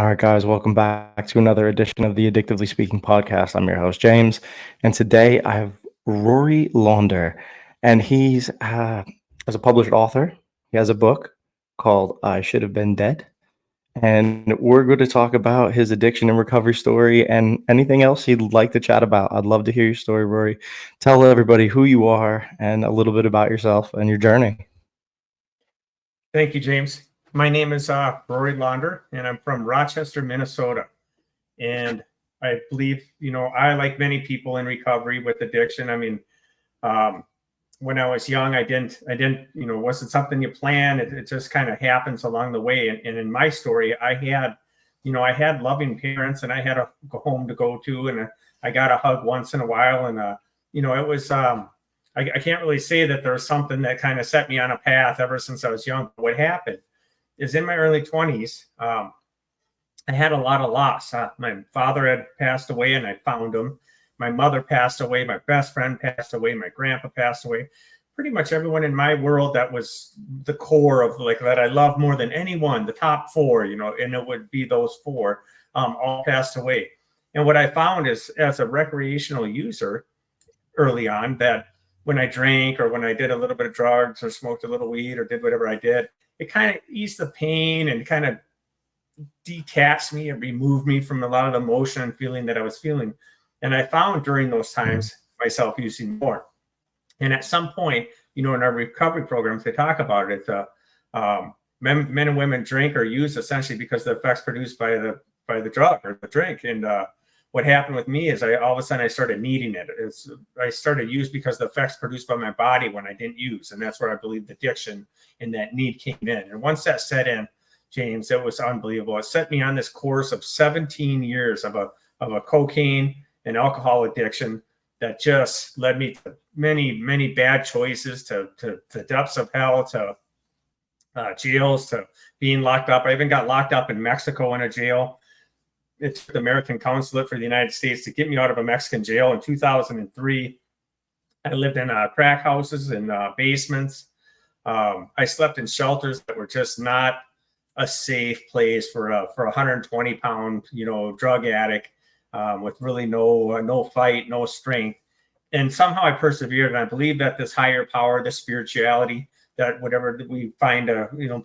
All right, guys, welcome back to another edition of the Addictively Speaking podcast. I'm your host, James, and today I have Rory Londer, and he's as a published author. He has a book called "I Should Have Been Dead," and we're going to talk about his addiction and recovery story and anything else he'd like to chat about. I'd love to hear your story, Rory. Tell everybody who you are and a little bit about yourself and your journey. Thank you, James. My name is Rory Londer, and I'm from Rochester, Minnesota. And I believe, I, like many people in recovery with addiction, when I was young, I didn't, wasn't something you plan. It just kind of happens along the way. And in my story, I had loving parents, and I had a home to go to, and I got a hug once in a while. And, it was, I can't really say that there was something that kind of set me on a path ever since I was young. What happened is in my early 20s, I had a lot of loss. My father had passed away, and I found him. My mother passed away. My best friend passed away. My grandpa passed away. Pretty much everyone in my world that was the core of that I loved more than anyone, the top four, and it would be those four, all passed away. And what I found is, as a recreational user early on, that when I drank or when I did a little bit of drugs or smoked a little weed or did whatever I did, it kind of eased the pain and kind of detached me and removed me from a lot of the emotion and feeling that I was feeling. And I found during those times myself using more. And at some point, in our recovery programs, they talk about it. Men and women drink or use essentially because the effects produced by the drug or the drink. And what happened with me is all of a sudden I started needing it. I started use because the effects produced by my body when I didn't use. And that's where I believe the addiction and that need came in. And once that set in, James, it was unbelievable. It set me on this course of 17 years of a cocaine and alcohol addiction that just led me to many, many bad choices, to the depths of hell, to jails, to being locked up. I even got locked up in Mexico in a jail. It took the American Consulate for the United States to get me out of a Mexican jail in 2003. I lived in crack houses and basements. I slept in shelters that were just not a safe place for a 120-pound, drug addict with really no fight, no strength. And somehow I persevered. And I believe that this higher power, this spirituality, that whatever we find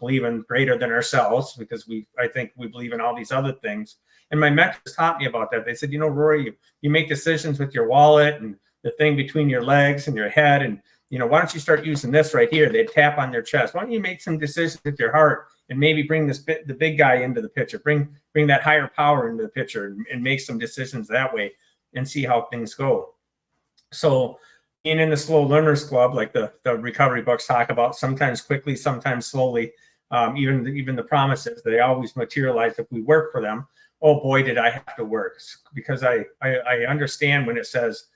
believe in greater than ourselves, because I think we believe in all these other things. And my mentors taught me about that. They said, Rory, you make decisions with your wallet and the thing between your legs and your head. And, why don't you start using this right here? They'd tap on their chest. Why don't you make some decisions with your heart and maybe bring the big guy into the picture, bring that higher power into the picture and make some decisions that way and see how things go. So being in the slow learners club, like the recovery books talk about, sometimes quickly, sometimes slowly, even the promises, they always materialize if we work for them. Oh boy, did I have to work, because I understand when it says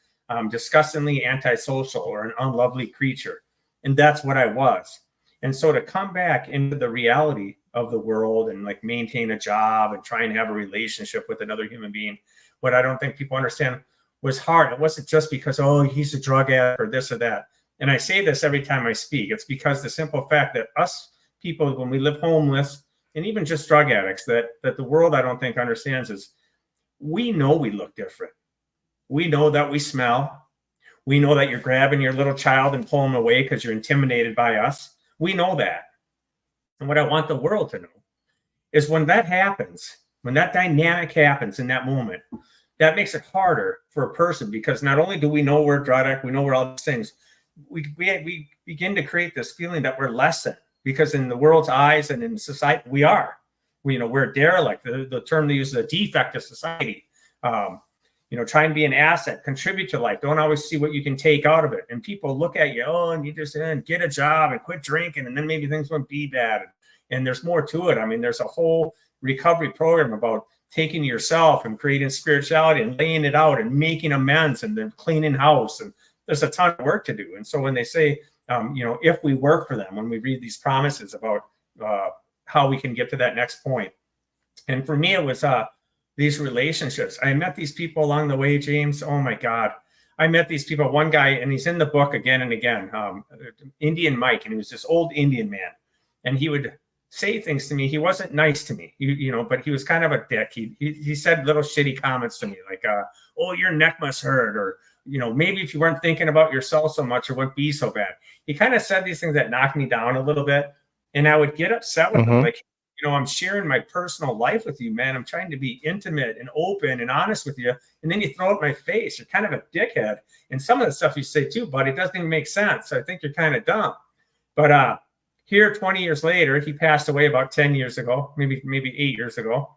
disgustingly antisocial or an unlovely creature. And that's what I was. And so to come back into the reality of the world and maintain a job and try and have a relationship with another human being, what I don't think people understand was hard. It wasn't just because, he's a drug addict or this or that. And I say this every time I speak. It's because the simple fact that us people, when we live homeless and even just drug addicts, that the world I don't think understands is we know we look different. We know that we smell. We know that you're grabbing your little child and pulling them away because you're intimidated by us. We know that. And what I want the world to know is when that happens, when that dynamic happens in that moment, that makes it harder for a person, because not only do we know we're a drug addict, we know we're all these things, we begin to create this feeling that we're less than, because in the world's eyes and in society, we're a derelict. The term they use is a defect of society. Try and be an asset, contribute to life. Don't always see what you can take out of it. And people look at you, and you just get a job and quit drinking, and then maybe things won't be bad. And there's more to it. There's a whole recovery program about taking yourself and creating spirituality and laying it out and making amends and then cleaning house. And there's a ton of work to do. And so when they say, if we work for them, when we read these promises about how we can get to that next point. And for me, it was these relationships. I met these people along the way, James. Oh my God. I met these people, one guy, and he's in the book again and again, Indian Mike, and he was this old Indian man. And he would say things to me. He wasn't nice to me, but he was kind of a dick. He said little shitty comments to me like, "Oh, your neck must hurt," or maybe if you weren't thinking about yourself so much, it wouldn't be so bad. He kind of said these things that knocked me down a little bit, and I would get upset with him, like, I'm sharing my personal life with you, man. I'm trying to be intimate and open and honest with you, and then you throw it in my face. You're kind of a dickhead, and some of the stuff you say too, buddy, it doesn't even make sense. I think you're kind of dumb. But here, 20 years later, he passed away about 10 years ago, maybe 8 years ago.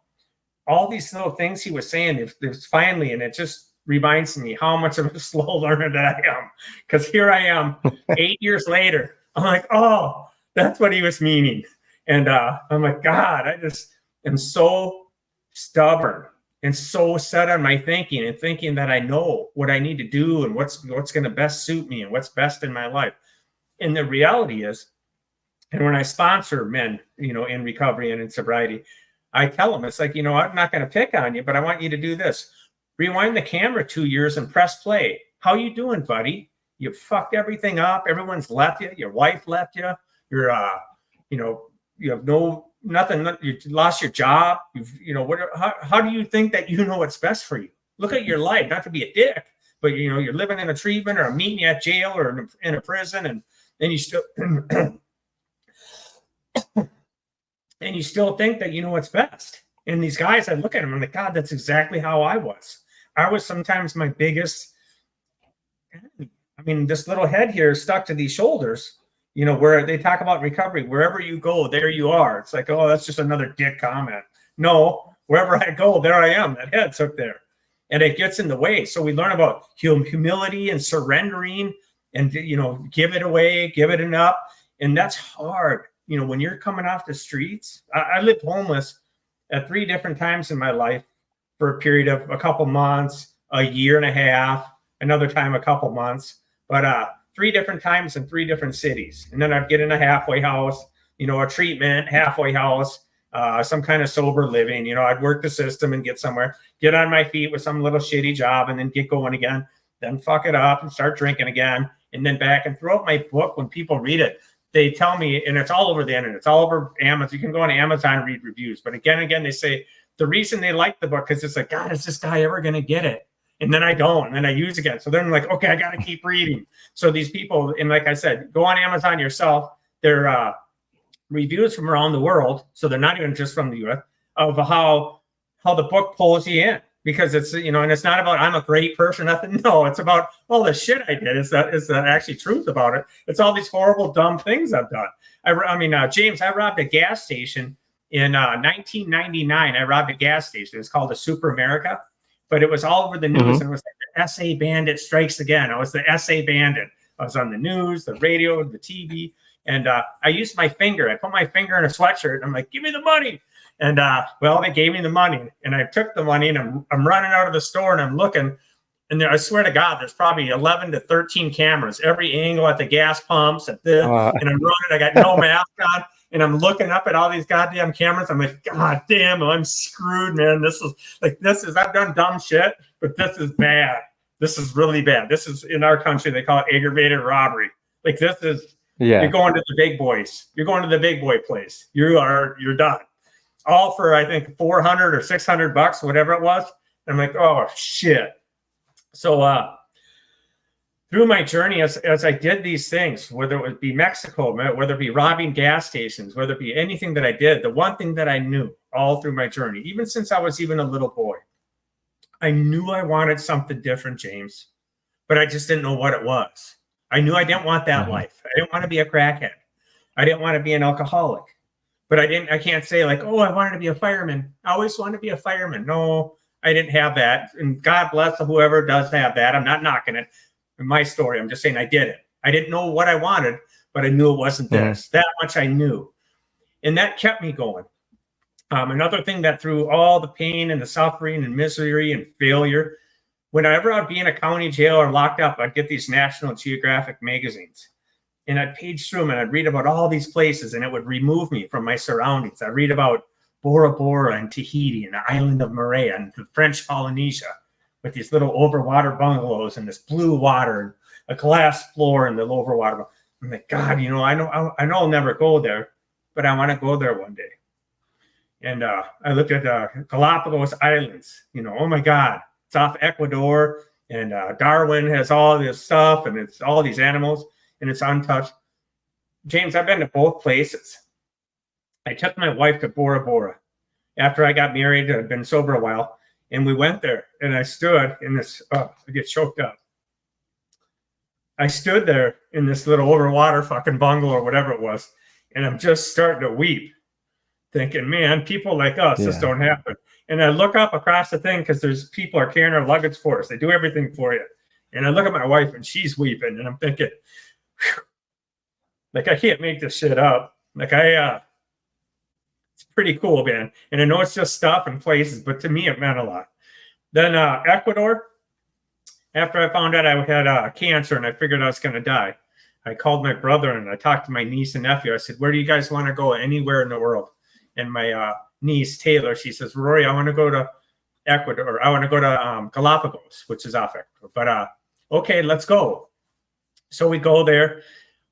All these little things he was saying, there's finally, and it just reminds me how much of a slow learner that I am. Because here I am, 8 years later. I'm like, oh, that's what he was meaning. And I'm like, God, I just am so stubborn and so set on my thinking and thinking that I know what I need to do and what's going to best suit me and what's best in my life. And the reality is, and when I sponsor men, in recovery and in sobriety, I tell them, it's like, I'm not going to pick on you, but I want you to do this. Rewind the camera 2 years and press play. How you doing, buddy? You fucked everything up. Everyone's left you. Your wife left you. You're, you have nothing. You lost your job. How do you think that you know what's best for you? Look at your life, not to be a dick, but you're living in a treatment or a meeting at jail or in a prison, and then you still and you still think that you know what's best. And these guys, I look at them, I'm like, God, that's exactly how I was. I was sometimes my biggest enemy. I mean, this little head here is stuck to these shoulders, where they talk about recovery. Wherever you go, there you are. It's like, oh, that's just another dick comment. No, wherever I go, there I am. That head's hooked there. And it gets in the way. So we learn about humility and surrendering and, give it away, give it up. And that's hard. When you're coming off the streets, I lived homeless at 3 different times in my life for a period of a couple months, a year and a half, another time, a couple months, but 3 different times in 3 different cities. And then I'd get in a halfway house, a treatment, halfway house, some kind of sober living. I'd work the system and get somewhere, get on my feet with some little shitty job and then get going again, then fuck it up and start drinking again, and then back. And throughout my book, when people read it, they tell me, and it's all over the internet, it's all over Amazon. You can go on Amazon and read reviews. But again, they say the reason they like the book because it's like, God, is this guy ever going to get it? And then I don't, and then I use it again. So then I'm like, okay, I got to keep reading. So these people, and like I said, go on Amazon yourself. They're reviews from around the world, so they're not even just from the U.S., of how the book pulls you in. Because it's, and it's not about I'm a great person, nothing. No, it's about all the shit I did. Is the actually truth about it. It's all these horrible, dumb things I've done. James, I robbed a gas station in 1999. I robbed a gas station. It's called a Super America, but it was all over the news. And it was like the SA Bandit strikes again. I was the SA Bandit. I was on the news, the radio, the TV. And I used my finger. I put my finger in a sweatshirt. And I'm like, give me the money. And they gave me the money, and I took the money, and I'm running out of the store, and I'm looking, and there, I swear to God, there's probably 11 to 13 cameras, every angle at the gas pumps, at this, and I'm running. I got no mask on, and I'm looking up at all these goddamn cameras. I'm like, God damn, I'm screwed, man. This is I've done dumb shit, but this is bad. This is really bad. This is, in our country, they call it aggravated robbery. Like, this is, you're going to the big boys. You're going to the big boy place. You're done. All for, I think, $400 or $600, whatever it was. And I'm like, oh, shit. So through my journey, as I did these things, whether it would be Mexico, whether it be robbing gas stations, whether it be anything that I did, the one thing that I knew all through my journey, even since I was even a little boy, I knew I wanted something different, James, but I just didn't know what it was. I knew I didn't want that life. I didn't want to be a crackhead. I didn't want to be an alcoholic. But I can't say like, oh, I wanted to be a fireman. I always wanted to be a fireman. No, I didn't have that. And God bless whoever does have that. I'm not knocking it. In my story, I'm just saying I did it. I didn't know what I wanted, but I knew it wasn't this. That much I knew. And that kept me going. Another thing that through all the pain and the suffering and misery and failure, whenever I'd be in a county jail or locked up, I'd get these National Geographic magazines. And I'd page through them and I'd read about all these places, and it would remove me from my surroundings. I read about Bora Bora and Tahiti and the island of Moorea and the French Polynesia with these little overwater bungalows and this blue water and a glass floor and the overwater. I'm like, God, I know I'll never go there. but I want to go there one day. And I looked at Galapagos Islands, oh my God, it's off Ecuador, and Darwin has all this stuff, and it's all these animals, and it's untouched. James, I've been to both places. I took my wife to Bora Bora after I got married. I'd been sober a while, and we went there, and I stood in this, I get choked up. I stood there in this little overwater fucking bungalow or whatever it was, and I'm just starting to weep, thinking, man, people like us, this don't happen. And I look up across the thing because there's people are carrying our luggage for us. They do everything for you. And I look at my wife and she's weeping, and I'm thinking, whew, like, I can't make this shit up. Like, it's pretty cool, man. And I know it's just stuff and places, but to me, it meant a lot. Then Ecuador, after I found out I had cancer and I figured I was going to die, I called my brother and I talked to my niece and nephew. I said, where do you guys want to go? Anywhere in the world. And my niece, Taylor, she says, Rory, I want to go to Ecuador. I want to go to Galapagos, which is off Ecuador. But okay, let's go. So we go there.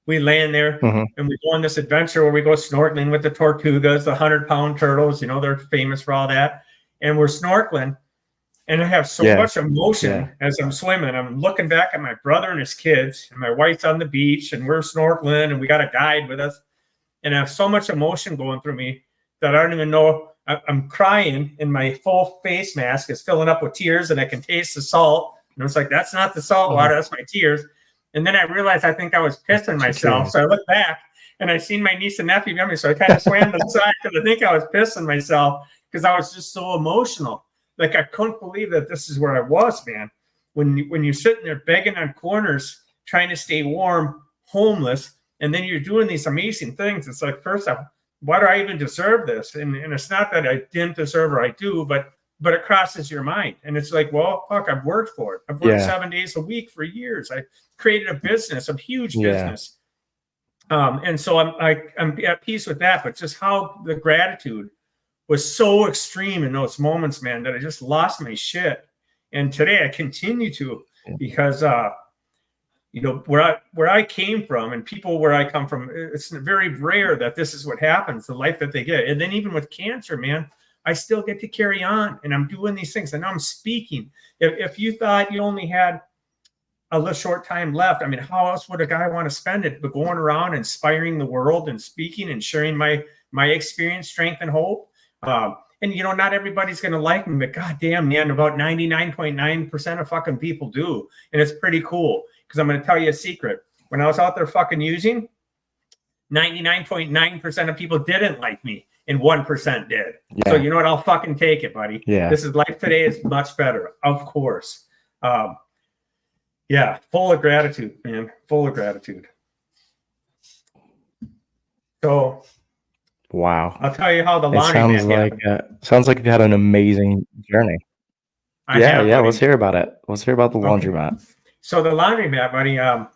We land there, and we go on this adventure where we go snorkeling with the tortugas, the 100-pound turtles. They're famous for all that. And we're snorkeling. And I have so much emotion as I'm swimming. I'm looking back at my brother and his kids, and my wife's on the beach, and we're snorkeling, and we got a guide with us. And I have so much emotion going through me that I don't even know. I'm crying, and my full face mask is filling up with tears, and I can taste the salt. And it's like, that's not the salt water, that's my tears. And then I realized I think I was pissing myself. So I looked back, and I seen my niece and nephew behind me. So I kind of swam to the side because I think I was pissing myself because I was just so emotional. Like, I couldn't believe that this is where I was, man. When you're sitting there begging on corners, trying to stay warm, homeless, and then you're doing these amazing things. It's like, first off, why do I even deserve this? And it's not that I didn't deserve or I do, but it crosses your mind. And it's like, well, fuck, I've worked for it. I've worked 7 days a week for years. I created a business, a huge business. And so I'm at peace with that. But just how the gratitude was so extreme in those moments, man, that I just lost my shit. And today I continue to, because where I came from and people where I come from, it's very rare that this is what happens, the life that they get. And then even with cancer, man, I still get to carry on, and I'm doing these things, and I'm speaking. If you thought you only had a little short time left, I mean, how else would a guy want to spend it but going around inspiring the world and speaking and sharing my experience, strength, and hope? And not everybody's going to like me, but goddamn, man, about 99.9% of fucking people do. And it's pretty cool, because I'm going to tell you a secret. When I was out there fucking using, 99.9% of people didn't like me, and 1% did. So you know what? I'll fucking take it, buddy. This is life today is much better, of course. Full of gratitude, man. Full of gratitude. So, wow. I'll tell you how the laundromat happened. Sounds like you've had an amazing journey. Let's hear about it. Let's hear about the laundromat. So the laundromat, buddy, I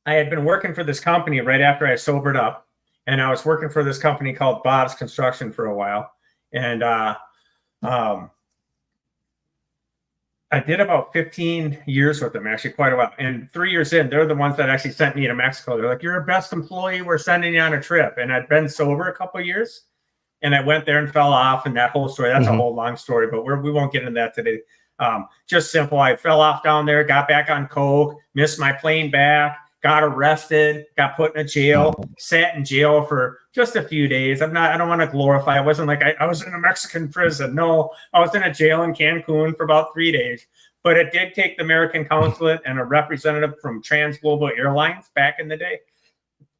had been working for this company right after I sobered up, and I was working for this company called Bob's Construction for a while. And I did about 15 years with them, actually quite a while. And 3 years in, they're the ones that actually sent me to Mexico. They're like, you're our best employee. We're sending you on a trip. And I'd been sober a couple of years, and I went there and fell off, and that whole story, that's a whole long story, but we won't get into that today. Just simple. I fell off down there, got back on coke, missed my plane back, got arrested, got put in a jail, sat in jail for just a few days. I don't want to glorify. It wasn't like I was in a Mexican prison. No, I was in a jail in Cancun for about 3 days. But it did take the American consulate and a representative from Trans Global Airlines back in the day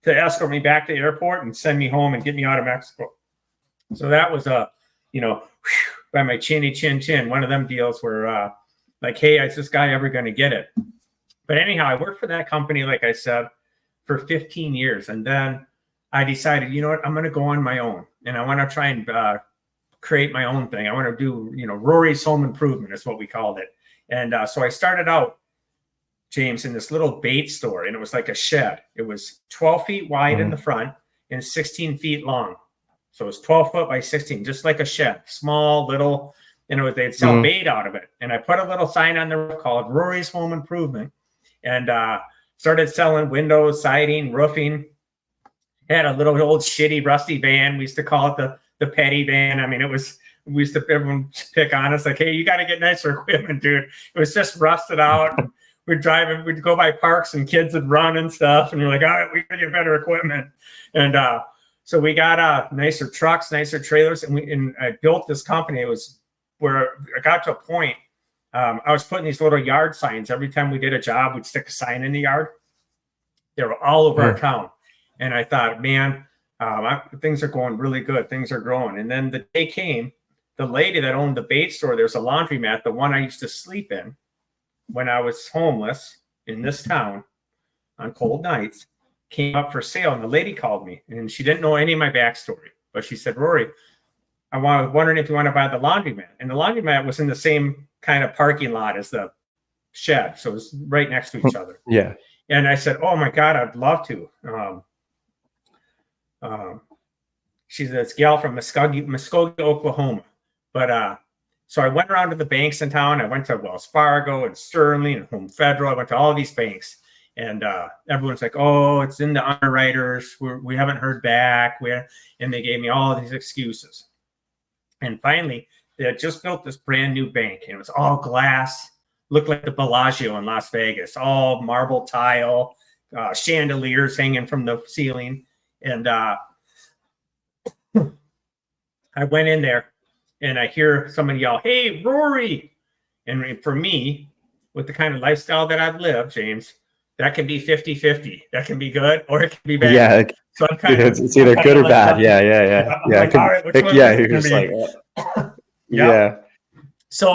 to escort me back to the airport and send me home and get me out of Mexico. So that was by my chinny chin chin, one of them deals where like, hey, is this guy ever going to get it? But anyhow, I worked for that company, like I said, for 15 years. And then I decided, you know what, I'm going to go on my own. And I want to try and create my own thing. I want to do, Rory's Home Improvement is what we called it. And so I started out, James, in this little bait store. And it was like a shed. It was 12 feet wide in the front and 16 feet long. So it was 12 foot by 16, just like a shed, small, little, they'd sell bait out of it. And I put a little sign on the roof called Rory's Home Improvement, and started selling windows, siding, roofing. Had a little old shitty rusty van. We used to call it the petty van. I mean, we used to, everyone pick on us like, hey, you got to get nicer equipment, dude. It was just rusted out. And we'd go by parks and kids would run and stuff. And we're like, all right, we got to get better equipment. And so we got nicer trucks, nicer trailers. And I built this company. It was where I got to a point. I was putting these little yard signs. Every time we did a job, we'd stick a sign in the yard. They were all over our town. And I thought, man, things are going really good. Things are growing. And then the day came, the lady that owned the bait store, there's a laundromat, the one I used to sleep in when I was homeless in this town on cold nights, came up for sale. And the lady called me, and she didn't know any of my backstory. But she said, Rory, I was wondering if you want to buy the laundromat. And the laundromat was in the same kind of parking lot as the shed. So it was right next to each other. Yeah. And I said, oh, my God, I'd love to. She's this gal from Muskogee, Oklahoma. But so I went around to the banks in town. I went to Wells Fargo and Sterling and Home Federal. I went to all these banks, and everyone's like, "Oh, it's in the underwriters. We haven't heard back." And they gave me all these excuses. And finally, they had just built this brand new bank, and it was all glass, looked like the Bellagio in Las Vegas, all marble tile, chandeliers hanging from the ceiling, and I went in there. And I hear somebody yell, hey, Rory. And for me, with the kind of lifestyle that I've lived, James, that can be 50-50. That can be good or it can be bad. Yeah. So I'm kind of, it's either good or bad. Yeah. Like, all right, which one you're just like, yeah. So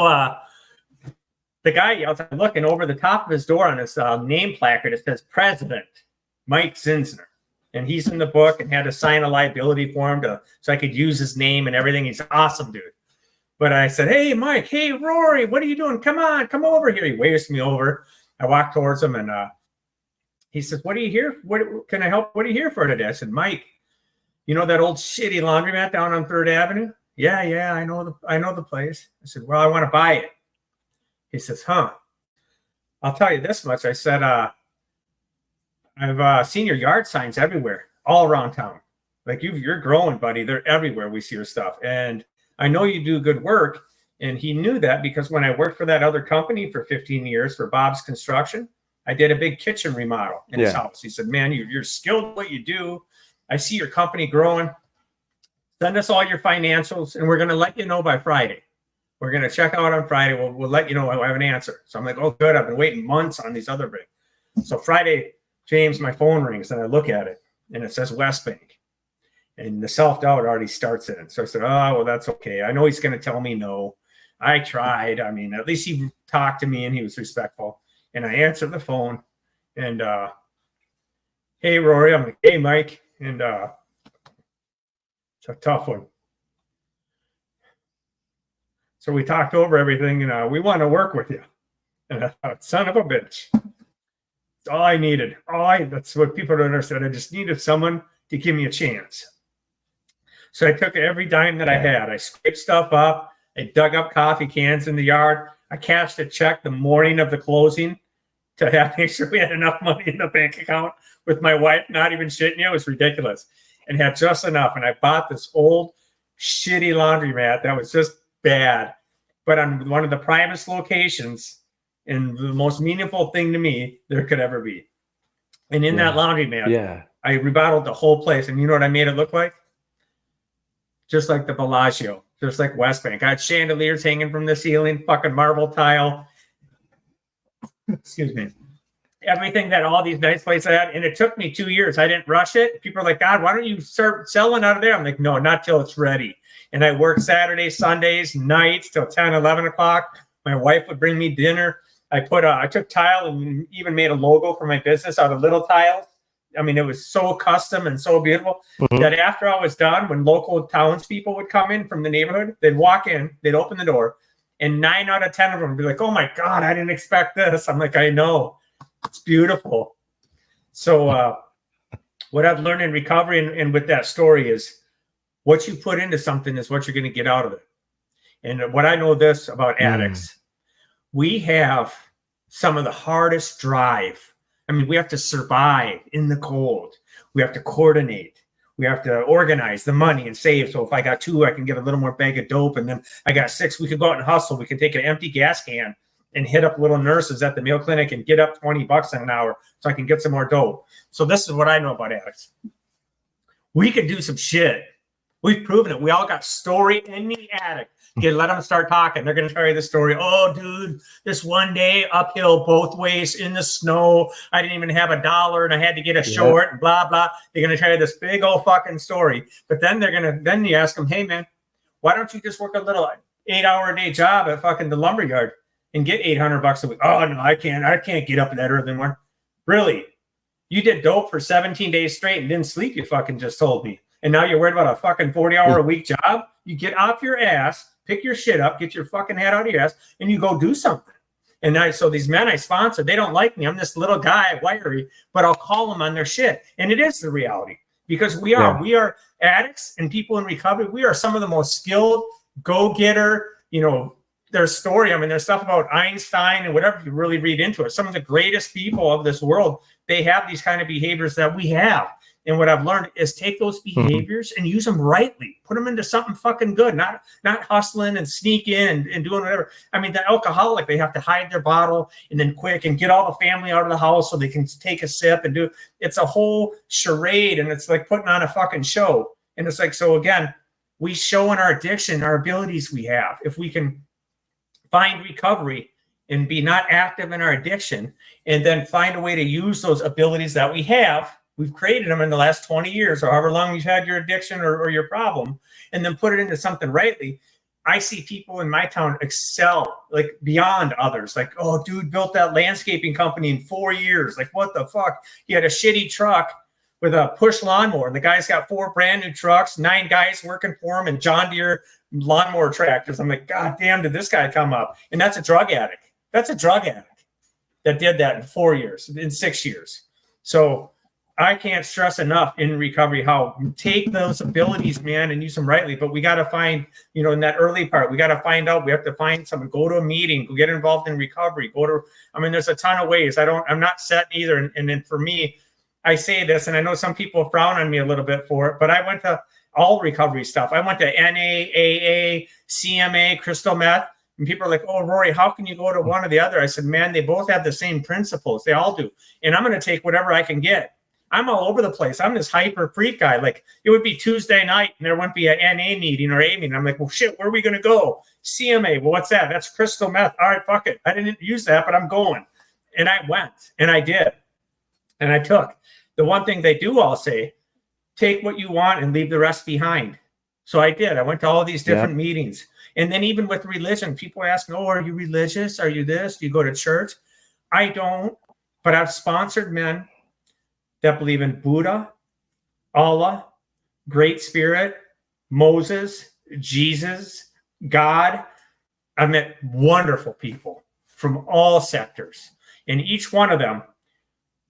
the guy yells, I'm looking over the top of his door on his name placard. It says President Mike Zinsner. And he's in the book and had to sign a liability form so I could use his name and everything. He's an awesome dude. But I said, hey, Mike, hey, Rory, what are you doing? Come on, come over here. He waves me over. I walk towards him, and he says, what are you here? What can I help? What are you here for today? I said, Mike, you know that old shitty laundromat down on 3rd Avenue? Yeah, I know the place. I said, well, I want to buy it. He says, huh. I'll tell you this much. I said, I've seen your yard signs everywhere, all around town. Like you're growing, buddy. They're everywhere. We see your stuff. And I know you do good work. And he knew that because when I worked for that other company for 15 years for Bob's Construction, I did a big kitchen remodel in his house. He said, man, you're skilled at what you do. I see your company growing. Send us all your financials, and we're going to let you know by Friday. We're going to check out on Friday. We'll let you know. I have an answer. So I'm like, oh, good. I've been waiting months on these other things. So Friday, James, my phone rings, and I look at it, and it says West Bank. And the self-doubt already starts in it. So I said, oh, well, that's okay. I know he's going to tell me no. I tried. I mean, at least he talked to me, and he was respectful. And I answered the phone, and, hey, Rory. I'm like, hey, Mike. And it's a tough one. So we talked over everything, and we want to work with you. And I thought, son of a bitch. All I needed. That's what people don't understand. I just needed someone to give me a chance. So I took every dime that I had. I scraped stuff up. I dug up coffee cans in the yard. I cashed a check the morning of the closing to make sure we had enough money in the bank account with my wife, not even shitting you. It was ridiculous. And had just enough. And I bought this old shitty laundromat that was just bad. But on one of the primest locations, and the most meaningful thing to me there could ever be. And in that laundromat, I remodeled the whole place. And you know what I made it look like? Just like the Bellagio, just like West Bank. I had chandeliers hanging from the ceiling, fucking marble tile. Excuse me. Everything that all these nice places had. And it took me 2 years. I didn't rush it. People are like, God, why don't you start selling out of there? I'm like, no, not till it's ready. And I worked Saturdays, Sundays, nights till 10, 11 o'clock. My wife would bring me dinner. I took tile and even made a logo for my business out of little tiles. I mean, it was so custom and so beautiful that after I was done, when local townspeople would come in from the neighborhood, they'd walk in, they'd open the door, and 9 out of 10 of them would be like, oh my God, I didn't expect this. I'm like, I know. It's beautiful. So what I've learned in recovery and with that story is what you put into something is what you're going to get out of it. And what I know this about addicts, we have some of the hardest drive. I mean, we have to survive in the cold. We have to coordinate. We have to organize the money and save. So if I got 2, I can get a little more bag of dope. And then I got 6, we could go out and hustle. We could take an empty gas can and hit up little nurses at the Mayo Clinic and get up $20 an hour so I can get some more dope. So this is what I know about addicts. We could do some shit. We've proven it. We all got story in the addict. You let them start talking. They're going to tell you the story. Oh, dude, this one day uphill both ways in the snow. I didn't even have $1 and I had to get a short and blah, blah. They're going to tell you this big old fucking story. But then then you ask them, hey, man, why don't you just work a little 8-hour-a-day job at fucking the lumber yard and get $800 a week? Oh, no, I can't get up that early in the morning. Really? You did dope for 17 days straight and didn't sleep, you fucking just told me. And now you're worried about a fucking 40-hour-a-week job? You get off your ass, pick your shit up, get your fucking head out of your ass, and you go do something. And so these men I sponsor, they don't like me. I'm this little guy, wiry, but I'll call them on their shit. And it is the reality because we are addicts and people in recovery. We are some of the most skilled, go-getter, there's story. I mean, there's stuff about Einstein and whatever you really read into it. Some of the greatest people of this world, they have these kind of behaviors that we have. And what I've learned is take those behaviors and use them rightly. Put them into something fucking good, not hustling and sneaking and doing whatever. I mean, the alcoholic, they have to hide their bottle and then quick and get all the family out of the house so they can take a sip and do. It's a whole charade, and it's like putting on a fucking show. And it's like, so again, we show in our addiction our abilities we have. If we can find recovery and be not active in our addiction and then find a way to use those abilities that we have. We've created them in the last 20 years or however long you've had your addiction or your problem, and then put it into something rightly. I see people in my town excel like beyond others. Like, oh, dude built that landscaping company in 4 years. Like, what the fuck? He had a shitty truck with a push lawnmower. And the guy's got 4 brand new trucks, 9 guys working for him, and John Deere lawnmower tractors. I'm like, God damn, did this guy come up? And that's a drug addict. That's a drug addict that did that in 4 years, in 6 years. So I can't stress enough in recovery how take those abilities, man, and use them rightly. But we got to find, in that early part, we got to find out. We have to find someone, go to a meeting, go get involved in recovery, there's a ton of ways. I'm not set either. And then for me, I say this, and I know some people frown on me a little bit for it, but I went to all recovery stuff. I went to NA, AA, CMA, crystal meth. And people are like, oh, Rory, how can you go to one or the other? I said, man, they both have the same principles. They all do. And I'm going to take whatever I can get. I'm all over the place. I'm this hyper freak guy. Like, it would be Tuesday night and there wouldn't be an NA meeting or A meeting. I'm like, well, shit, where are we going to go? CMA. Well, what's that? That's crystal meth. All right, fuck it. I didn't use that, but I'm going. And I went and I did. And I took. The one thing they do all say, take what you want and leave the rest behind. So I did. I went to all these different meetings. And then even with religion, people ask, oh, are you religious? Are you this? Do you go to church? I don't, but I've sponsored men that believe in Buddha, Allah, Great Spirit, Moses, Jesus, God. I've met wonderful people from all sectors. And each one of them,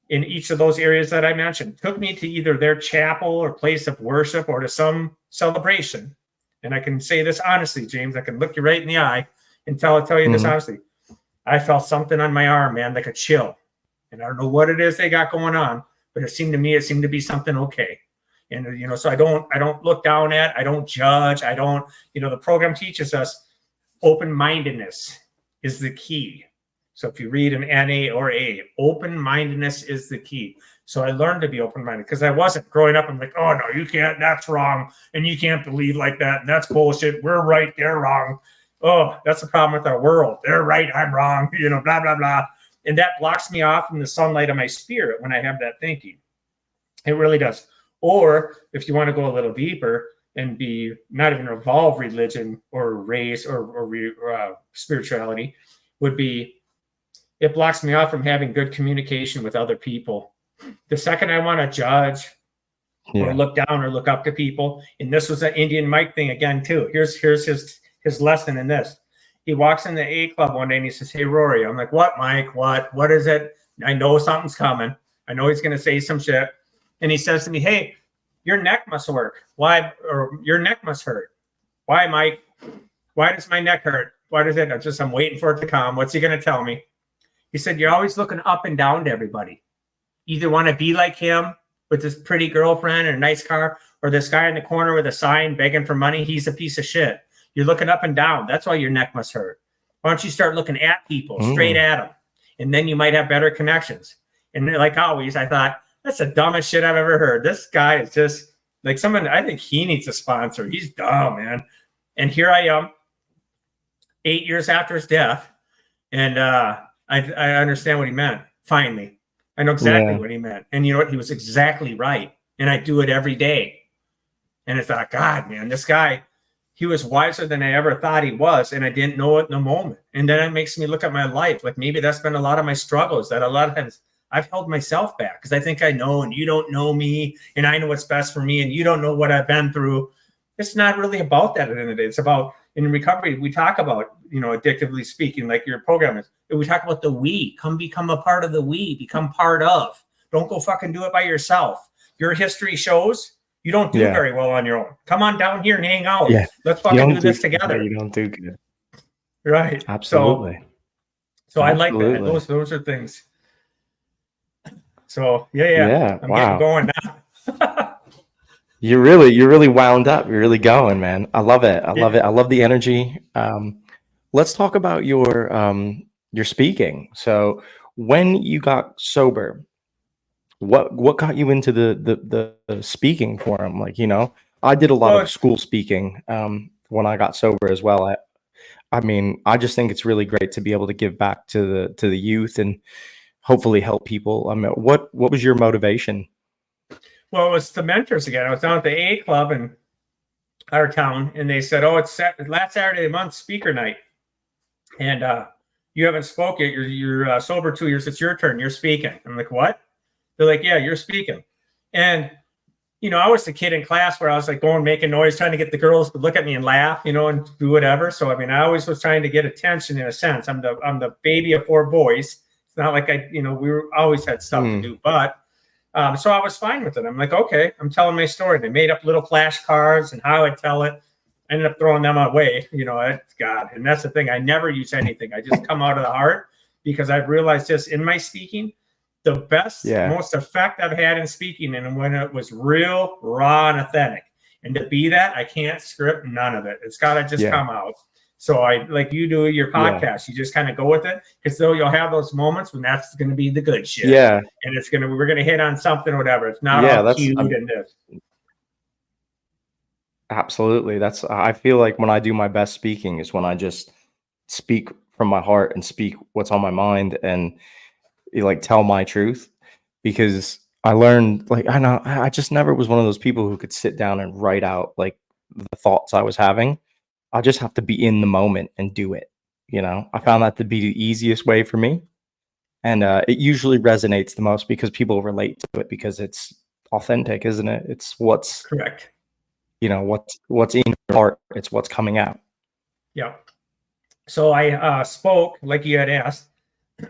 in each of those areas that I mentioned, took me to either their chapel or place of worship or to some celebration. And I can say this honestly, James, I can look you right in the eye and tell you this honestly. I felt something on my arm, man, like a chill. And I don't know what it is they got going on, but it seemed to be something okay. And, so I don't look down at, I don't judge. I don't, the program teaches us open-mindedness is the key. So if you read an NA or A, open-mindedness is the key. So I learned to be open-minded because I wasn't growing up. I'm like, oh no, you can't, that's wrong. And you can't believe like that. And that's bullshit. We're right, they're wrong. Oh, that's the problem with our world. They're right, I'm wrong, blah, blah, blah. And that blocks me off from the sunlight of my spirit when I have that thinking. It really does. Or if you want to go a little deeper and be not even involve religion or race or spirituality, would be it blocks me off from having good communication with other people. The second I want to judge or look down or look up to people, and this was an Indian Mike thing again too. Here's his lesson in this. He walks in the A club one day and he says, hey, Rory. I'm like, what, Mike? What is it? I know something's coming. I know he's going to say some shit. And he says to me, hey, your neck must work. Why? Or your neck must hurt. Why, Mike? Why does my neck hurt? Why does it? I'm waiting for it to come. What's he going to tell me? He said, you're always looking up and down to everybody. You either want to be like him with this pretty girlfriend and a nice car, or this guy in the corner with a sign begging for money, he's a piece of shit. You're looking up and down. That's why your neck must hurt. Why don't you start looking at people, straight at them, and then you might have better connections. And like always, I thought, that's the dumbest shit I've ever heard. This guy is just like someone, I think he needs a sponsor. He's dumb, man. And here I am, 8 years after his death, and I understand what he meant, finally. I know exactly what he meant. And you know what? He was exactly right. And I do it every day. And I thought, God, man, this guy, he was wiser than I ever thought he was. And I didn't know it in the moment. And then it makes me look at my life. Like maybe that's been a lot of my struggles, that a lot of times I've held myself back because I think I know and you don't know me and I know what's best for me and you don't know what I've been through. It's not really about that at the end of the day. It's about, in recovery, we talk about, you know, addictively speaking, like your program is, we talk about the we. Come become a part of the we. Become part of. Don't go fucking do it by yourself. Your history shows you don't do very well on your own. Come on down here and hang out. Yeah. Let's fucking do this together. You don't do good. Right. Absolutely. So I like that. Those are things. So yeah. I'm getting going now. You're really wound up. You're really going, man. I love it. I love it. I love the energy. Let's talk about your speaking. So when you got sober, what got you into the speaking forum? Like, you know, I did a lot of school speaking when I got sober as well. I mean, I just think it's really great to be able to give back to the youth and hopefully help people. I mean, what was your motivation? Well, it was the mentors again. I was down at the AA club in our town, and they said, "Oh, it's last Saturday of the month, speaker night, and you haven't spoke yet. You're sober 2 years. It's your turn. You're speaking." I'm like, "What?" They're like, "Yeah, you're speaking." And you know, I was the kid in class where I was like going making noise, trying to get the girls to look at me and laugh, you know, and do whatever. So I mean, I always was trying to get attention in a sense. I'm the baby of 4 boys. It's not like we always had stuff to do, but. So I was fine with it. I'm like, okay, I'm telling my story. They made up little flashcards and how I tell it. I ended up throwing them away, you know, God. And that's the thing. I never use anything. I just come out of the heart because I've realized just in my speaking, the best, most effect I've had in speaking and when it was real, raw, and authentic. And to be that, I can't script none of it. It's got to just come out. So I, like you do your podcast, you just kind of go with it because though you'll have those moments when that's going to be the good shit. Yeah. And we're going to hit on something or whatever. It's not all cute and this. Absolutely. I feel like when I do my best speaking is when I just speak from my heart and speak what's on my mind and like tell my truth, because I learned, like, I just never was one of those people who could sit down and write out like the thoughts I was having. I just have to be in the moment and do it. You know, I found that to be the easiest way for me. And it usually resonates the most because people relate to it because it's authentic, isn't it? It's what's correct. You know, what's in your heart. It's what's coming out. Yeah. So I spoke, like you had asked.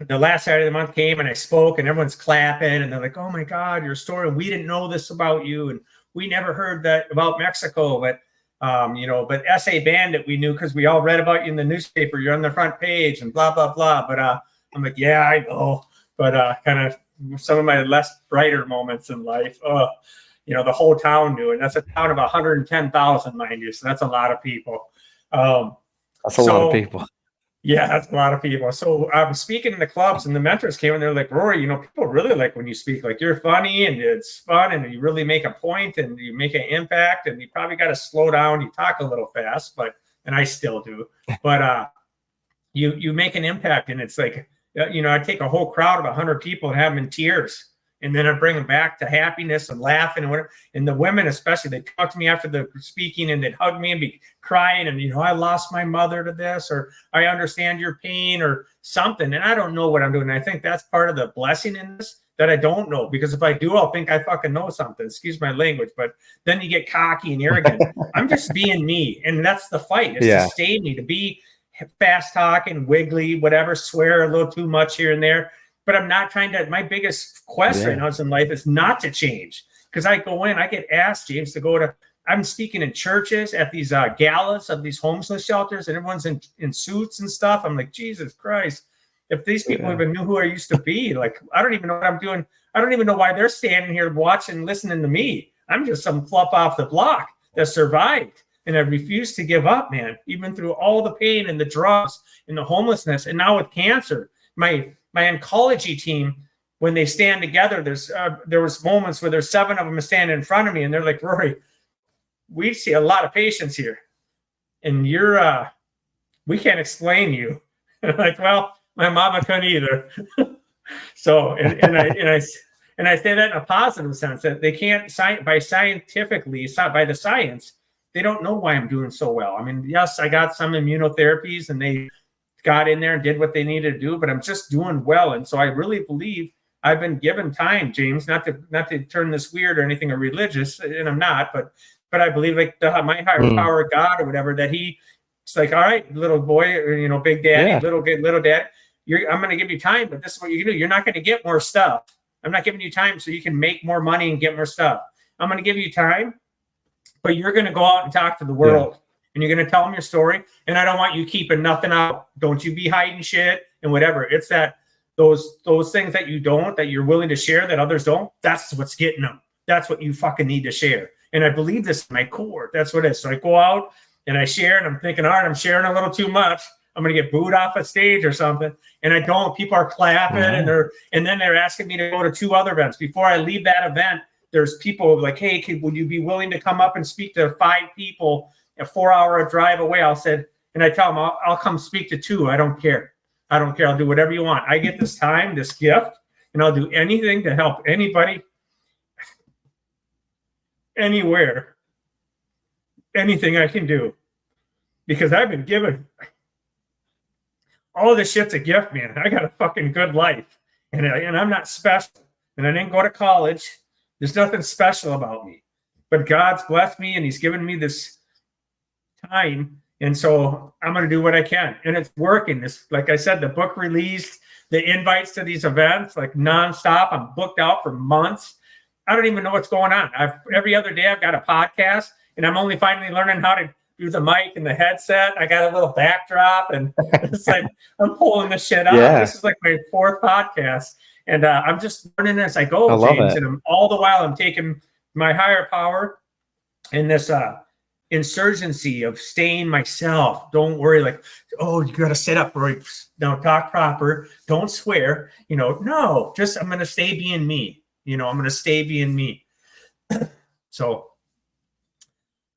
The last Saturday of the month came and I spoke and everyone's clapping and they're like, "Oh my God, your story. We didn't know this about you. And we never heard that about Mexico. But but SA Bandit, we knew because we all read about you in the newspaper. You're on the front page and blah, blah, blah." But I'm like, yeah, I know. But kind of some of my less brighter moments in life, the whole town knew. And that's a town of 110,000, mind you. So that's a lot of people. That's a lot of people. Yeah, that's a lot of people. So I was speaking in the clubs and the mentors came and they're like, "Rory, people really like when you speak. Like you're funny and it's fun and you really make a point and you make an impact and you probably got to slow down. You talk a little fast, and I still do. But you make an impact and it's like, I take a whole crowd of 100 people and have them in tears. And then I bring them back to happiness and laughing and whatever. And the women, especially, they talk to me after the speaking and they'd hug me and be crying. And, I lost my mother to this, or I understand your pain or something. And I don't know what I'm doing. And I think that's part of the blessing in this, that I don't know, because if I do, I'll think I fucking know something. Excuse my language. But then you get cocky and arrogant. I'm just being me. And that's the fight. It's to stay me, to be fast talking, wiggly, whatever, swear a little too much here and there. But I'm not trying to, my biggest quest right now in life is not to change. Because I go in, I get asked, James, to go to, I'm speaking in churches at these galas of these homeless shelters, and everyone's in suits and stuff. I'm like, Jesus Christ, if these people even knew who I used to be, like, I don't even know what I'm doing. I don't even know why they're standing here watching, listening to me. I'm just some fluff off the block that survived. And I refused to give up, man, even through all the pain and the drugs and the homelessness. And now with cancer, my oncology team, when they stand together, there was moments where there's 7 of them standing in front of me, and they're like, Rory, we see a lot of patients here, and you're we can't explain you. Like, well, my mama couldn't either. So, and I say that in a positive sense, that they can't by the science, they don't know why I'm doing so well. I mean, yes, I got some immunotherapies and they got in there and did what they needed to do, but I'm just doing well. And so I really believe I've been given time, James, not to turn this weird or anything or religious, and I'm not, but I believe like my higher power, God or whatever, that it's like, all right, little boy, or, big daddy, little dad, I'm going to give you time, but this is what you do. You're not going to get more stuff. I'm not giving you time so you can make more money and get more stuff. I'm going to give you time, but you're going to go out and talk to the world, and you're going to tell them your story. And I don't want you keeping nothing out. Don't you be hiding shit and whatever. It's that those things that you're willing to share that others don't. That's what's getting them. That's what you fucking need to share. And I believe this in my core. That's what it is. So I go out and I share, and I'm thinking, all right, I'm sharing a little too much. I'm going to get booed off a stage or something. And I don't. People are clapping, and then they're asking me to go to 2 other events. Before I leave that event, there's people like, hey, would you be willing to come up and speak to 5 people a 4-hour drive away? And I tell them, I'll come speak to 2. I don't care. I'll do whatever you want. I get this time, this gift, and I'll do anything to help anybody, anywhere, anything I can do, because I've been given all this shit's a gift, man. I got a fucking good life, and I'm not special, and I didn't go to college. There's nothing special about me, but God's blessed me, and he's given me this time. And so I'm going to do what I can, and it's working. This, like I said, the book released, the invites to these events, like nonstop. I'm booked out for months. I don't even know what's going on. Every other day I've got a podcast, and I'm only finally learning how to do the mic and the headset. I got a little backdrop, and it's like I'm pulling this shit out. Yeah. This is like my 4th podcast, and I'm just learning as I go, James. And all the while I'm taking my higher power in this insurgency of staying myself. Don't worry, like, oh, you got to sit up, Rory. No, talk proper. Don't swear. No, just I'm going to stay being me. I'm going to stay being me. So,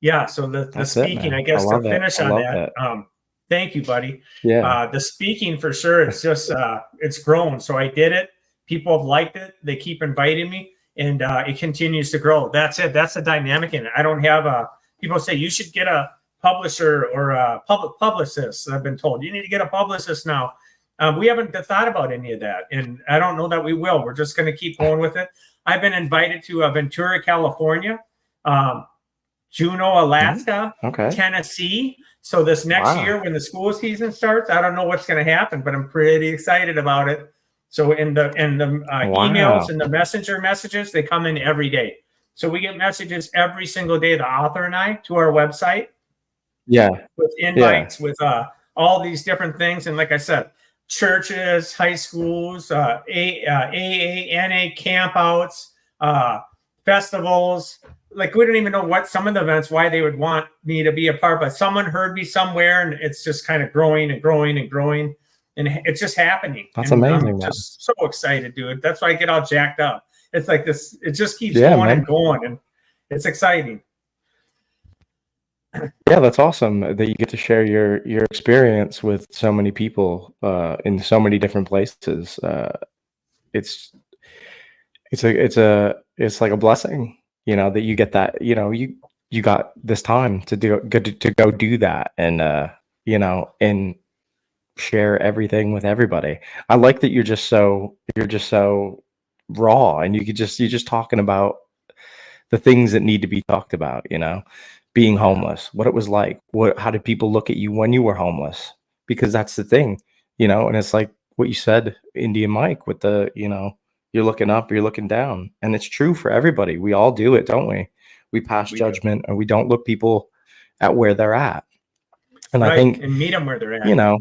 yeah. So the speaking, I guess, to finish on that. Thank you, buddy. Yeah. The speaking for sure. It's just it's grown. So I did it. People have liked it. They keep inviting me, and it continues to grow. That's it. That's the dynamic in it. I don't have people say you should get a publisher or a publicist. I've been told you need to get a publicist now. We haven't thought about any of that, and I don't know that we will. We're just going to keep going with it. I've been invited to Ventura, California, Juneau, Alaska, Tennessee. So this next year, when the school season starts, I don't know what's going to happen, but I'm pretty excited about it. So in the emails and the messenger messages, they come in every day. So we get messages every single day, the author and I, to our website. Yeah. With invites, with all these different things. And like I said, churches, high schools, AA, NA campouts, festivals. Like, we don't even know what some of the events, why they would want me to be a part, but someone heard me somewhere, and it's just kind of growing and growing and growing. And it's just happening. That's amazing. I'm just so excited, dude. That's why I get all jacked up. It's like this, it just keeps going and going, and it's exciting. Yeah, that's awesome that you get to share your experience with so many people in so many different places. It's like a blessing, that you get that, you got this time to go do that, and and share everything with everybody. I like that you're just so raw, and you're just talking about the things that need to be talked about, being homeless, what it was like, how did people look at you when you were homeless? Because that's the thing, and it's like what you said, Indian Mike, with the, you're looking up, you're looking down, and it's true for everybody. We all do it, don't we? We pass judgment, and we don't look people at where they're at. And I think, and meet them where they're at.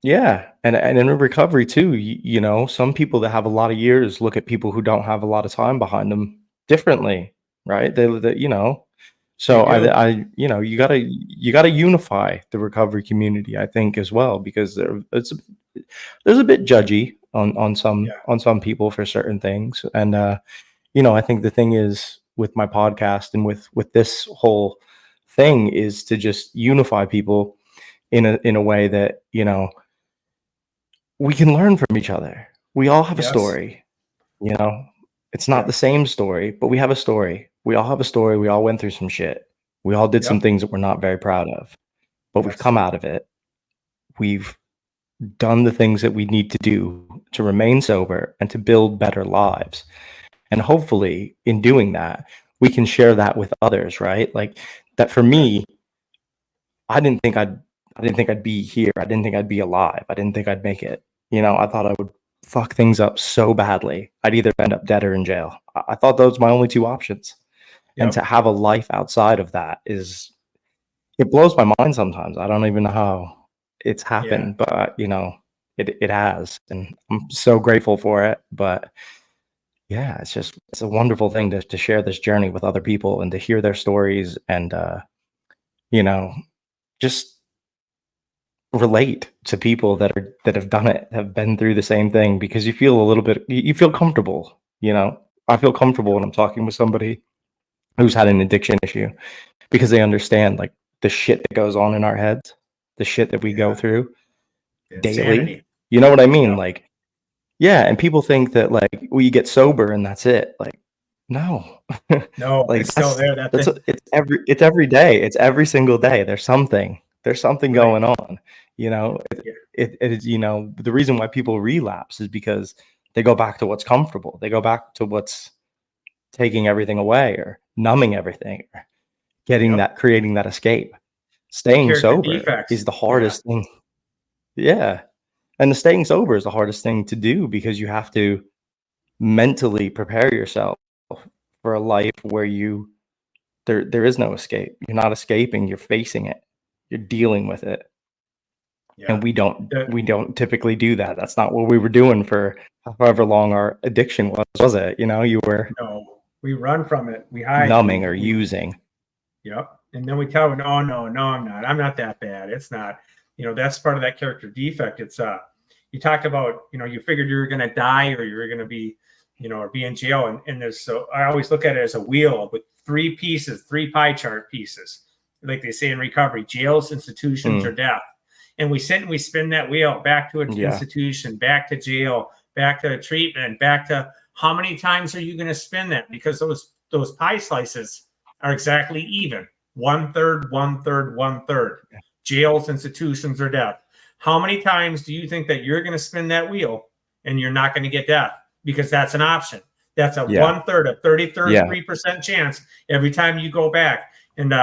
Yeah. And in recovery too, some people that have a lot of years look at people who don't have a lot of time behind them differently. right? You know, They so do. you know, you gotta unify the recovery community, I think, as well, because there's a bit judgy Yeah. on some people for certain things, and you know, I think the thing is with my podcast and with this whole thing is to just unify people in a way that, you know, we can learn from each other. We all have a Yes. story, you know. It's not Yeah. the same story, but we have a story. We all have a story. We all went through some shit. We all did some Yep. things that we're not very proud of, but we've Yes. come out of it. We've done the things that we need to do to remain sober and to build better lives. And hopefully, in doing that, we can share that with others, right? Like that for Sure. me, I didn't think I'd be here. I didn't think I'd be alive. I didn't think I'd make it. You know, I thought I would fuck things up so badly. I'd either end up dead or in jail. I thought those were my only two options. And to Yep. have a life outside of that is, it blows my mind sometimes. I don't even know how it's Yeah. happened, but you know, it has, and I'm so grateful for it. But yeah, it's a wonderful thing to share this journey with other people and to hear their stories and you know, just relate to people that have done it, have been through the same thing, because you feel a little bit, you feel comfortable, you know. I feel comfortable when I'm talking with somebody who's had an addiction issue because they understand like the shit that goes on in our heads, the shit that we go Yeah. through daily. Insanity. You know what I mean? Yep. Like, yeah, and people think that like, well, you get sober and that's it. Like, no. No, Like it's still there. That thing. it's every day. It's every single day. There's something Right. going on. You know, Yeah. it is, you know, the reason why people relapse is because they go back to what's comfortable. They go back to what's taking everything away or numbing everything, or Yep. creating that escape. The Staying character sober is defects. the Yeah. hardest thing. Yeah. And the staying sober is the hardest thing to do because you have to mentally prepare yourself for a life where there is no escape. You're not escaping, you're facing it. You're dealing with it. And Yeah. The, we don't typically do that. That's not what we were doing for however long our addiction was it? You know, you were no, we run from it. We hide. numbing or using. Yep. And then we tell them, no, no, no, I'm not. I'm not that bad. It's not. That's part of that character defect. It's you talked about, you figured you were going to die or you were going to be, or be in jail. And there's, so I always look at it as a wheel with three pieces, three pie chart pieces, like they say in recovery: jails, institutions, or death. And we sit and we spin that wheel back to an institution, back to jail, back to treatment, back to how many times are you going to spin that? Because those pie slices are exactly even. 1/3, 1/3, 1/3. Jails, institutions, or death. How many times do you think that you're going to spin that wheel and you're not going to get death? Because that's an option. That's a 1/3, a 33% chance every time you go back. And